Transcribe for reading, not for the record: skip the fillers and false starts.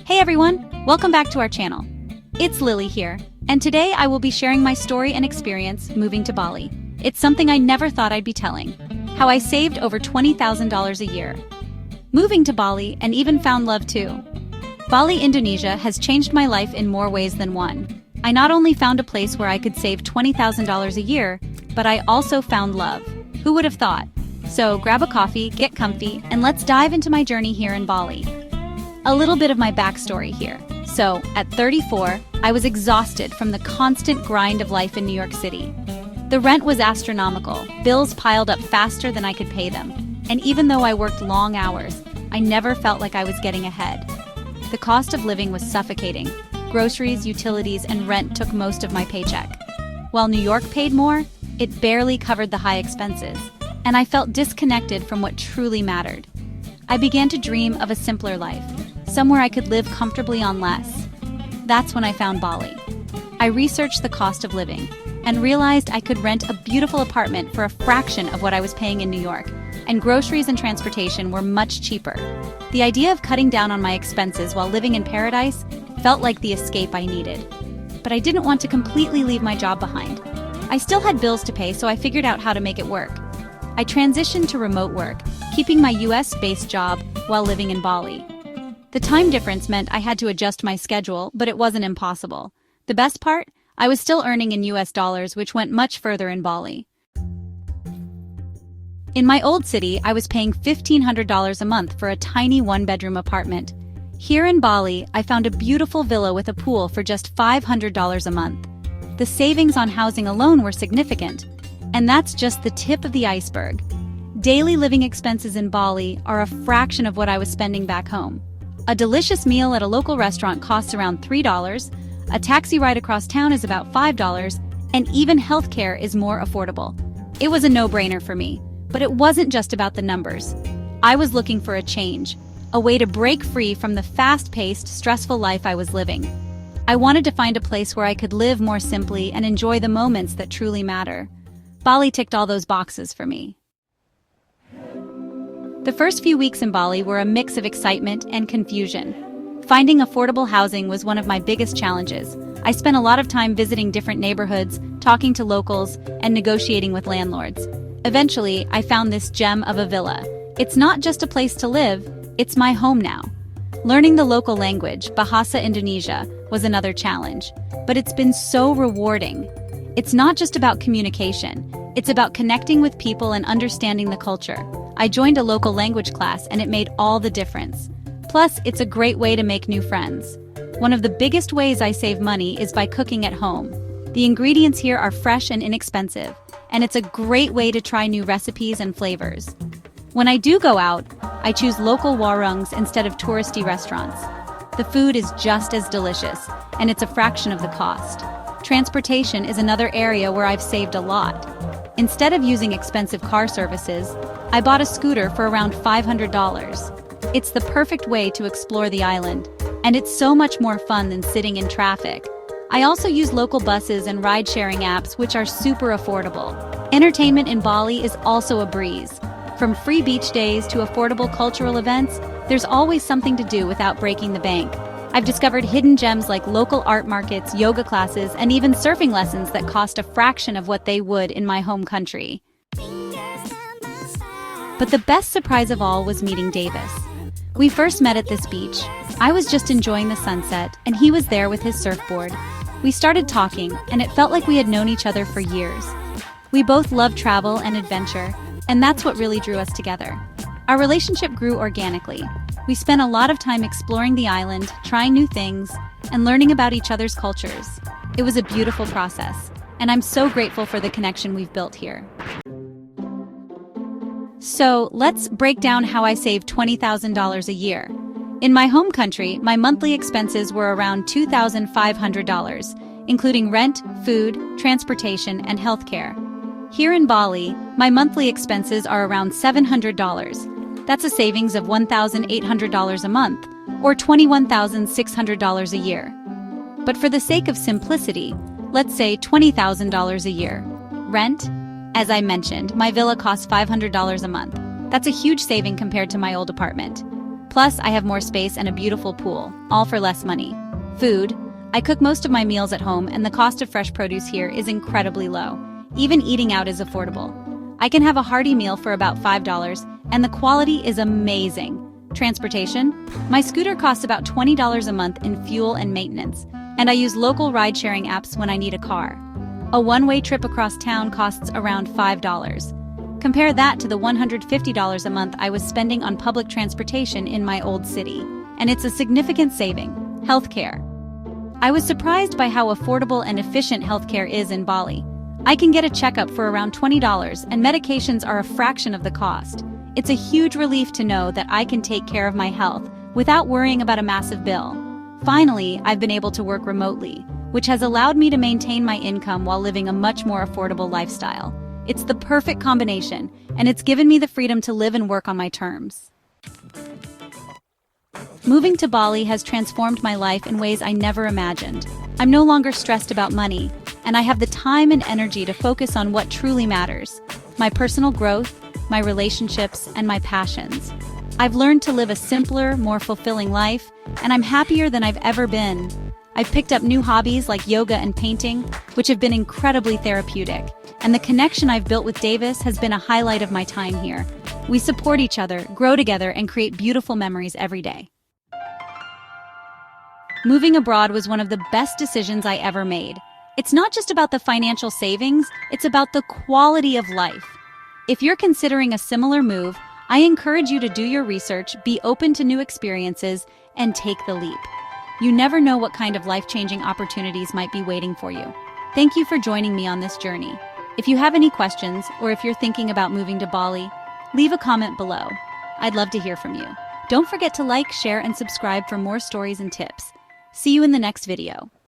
Hey everyone, welcome back to our channel. It's Lily here, and today I will be sharing my story and experience moving to Bali. It's something I never thought I'd be telling. How I saved over $20,000 a year. Moving to Bali and even found love too. Bali, Indonesia has changed my life in more ways than one. I not only found a place where I could save $20,000 a year, but I also found love. Who would have thought? So grab a coffee, get comfy, and let's dive into my journey here in Bali. A little bit of my backstory here. So, at 34, I was exhausted from the constant grind of life in New York City. The rent was astronomical, bills piled up faster than I could pay them, and even though I worked long hours, I never felt like I was getting ahead. The cost of living was suffocating. Groceries, utilities, and rent took most of my paycheck. While New York paid more, it barely covered the high expenses, and I felt disconnected from what truly mattered. I began to dream of a simpler life, somewhere I could live comfortably on less. That's when I found Bali. I researched the cost of living and realized I could rent a beautiful apartment for a fraction of what I was paying in New York, and groceries and transportation were much cheaper. The idea of cutting down on my expenses while living in paradise felt like the escape I needed. But I didn't want to completely leave my job behind. I still had bills to pay, so I figured out how to make it work. I transitioned to remote work, keeping my US-based job while living in Bali. The time difference meant I had to adjust my schedule, but it wasn't impossible. The best part? I was still earning in US dollars, which went much further in Bali. In my old city, I was paying $1,500 a month for a tiny one-bedroom apartment. Here in Bali, I found a beautiful villa with a pool for just $500 a month. The savings on housing alone were significant, and that's just the tip of the iceberg. Daily living expenses in Bali are a fraction of what I was spending back home. A delicious meal at a local restaurant costs around $3, a taxi ride across town is about $5, and even healthcare is more affordable. It was a no-brainer for me, but it wasn't just about the numbers. I was looking for a change, a way to break free from the fast-paced, stressful life I was living. I wanted to find a place where I could live more simply and enjoy the moments that truly matter. Bali ticked all those boxes for me. The first few weeks in Bali were a mix of excitement and confusion. Finding affordable housing was one of my biggest challenges. I spent a lot of time visiting different neighborhoods, talking to locals, and negotiating with landlords. Eventually, I found this gem of a villa. It's not just a place to live, it's my home now. Learning the local language, Bahasa Indonesia, was another challenge, but it's been so rewarding. It's not just about communication, it's about connecting with people and understanding the culture. I joined a local language class and it made all the difference. Plus, it's a great way to make new friends. One of the biggest ways I save money is by cooking at home. The ingredients here are fresh and inexpensive, and it's a great way to try new recipes and flavors. When I do go out, I choose local warungs instead of touristy restaurants. The food is just as delicious, and it's a fraction of the cost. Transportation is another area where I've saved a lot. Instead of using expensive car services, I bought a scooter for around $500. It's the perfect way to explore the island, and it's so much more fun than sitting in traffic. I also use local buses and ride-sharing apps, which are super affordable. Entertainment in Bali is also a breeze. From free beach days to affordable cultural events, there's always something to do without breaking the bank. I've discovered hidden gems like local art markets, yoga classes, and even surfing lessons that cost a fraction of what they would in my home country. But the best surprise of all was meeting Davis. We first met at this beach. I was just enjoying the sunset, and he was there with his surfboard. We started talking, and it felt like we had known each other for years. We both loved travel and adventure, and that's what really drew us together. Our relationship grew organically. We spent a lot of time exploring the island, trying new things, and learning about each other's cultures. It was a beautiful process, and I'm so grateful for the connection we've built here. So, let's break down how I saved $20,000 a year. In my home country, my monthly expenses were around $2,500, including rent, food, transportation, and healthcare. Here in Bali, my monthly expenses are around $700. That's a savings of $1,800 a month, or $21,600 a year. But for the sake of simplicity, let's say $20,000 a year. Rent? As I mentioned, my villa costs $500 a month. That's a huge saving compared to my old apartment. Plus, I have more space and a beautiful pool, all for less money. Food. I cook most of my meals at home, and the cost of fresh produce here is incredibly low. Even eating out is affordable. I can have a hearty meal for about $5, and the quality is amazing. Transportation. My scooter costs about $20 a month in fuel and maintenance, and I use local ride-sharing apps when I need a car. A one-way trip across town costs around $5. Compare that to the $150 a month I was spending on public transportation in my old city, and it's a significant saving. Healthcare. I was surprised by how affordable and efficient healthcare is in Bali. I can get a checkup for around $20, and medications are a fraction of the cost. It's a huge relief to know that I can take care of my health without worrying about a massive bill. Finally, I've been able to work remotely, which has allowed me to maintain my income while living a much more affordable lifestyle. It's the perfect combination, and it's given me the freedom to live and work on my terms. Moving to Bali has transformed my life in ways I never imagined. I'm no longer stressed about money, and I have the time and energy to focus on what truly matters: my personal growth, my relationships, and my passions. I've learned to live a simpler, more fulfilling life, and I'm happier than I've ever been. I've picked up new hobbies like yoga and painting, which have been incredibly therapeutic, and the connection I've built with Davis has been a highlight of my time here. We support each other, grow together, and create beautiful memories every day. Moving abroad was one of the best decisions I ever made. It's not just about the financial savings, it's about the quality of life. If you're considering a similar move, I encourage you to do your research, be open to new experiences, and take the leap. You never know what kind of life-changing opportunities might be waiting for you. Thank you for joining me on this journey. If you have any questions, or if you're thinking about moving to Bali, leave a comment below. I'd love to hear from you. Don't forget to like, share, and subscribe for more stories and tips. See you in the next video.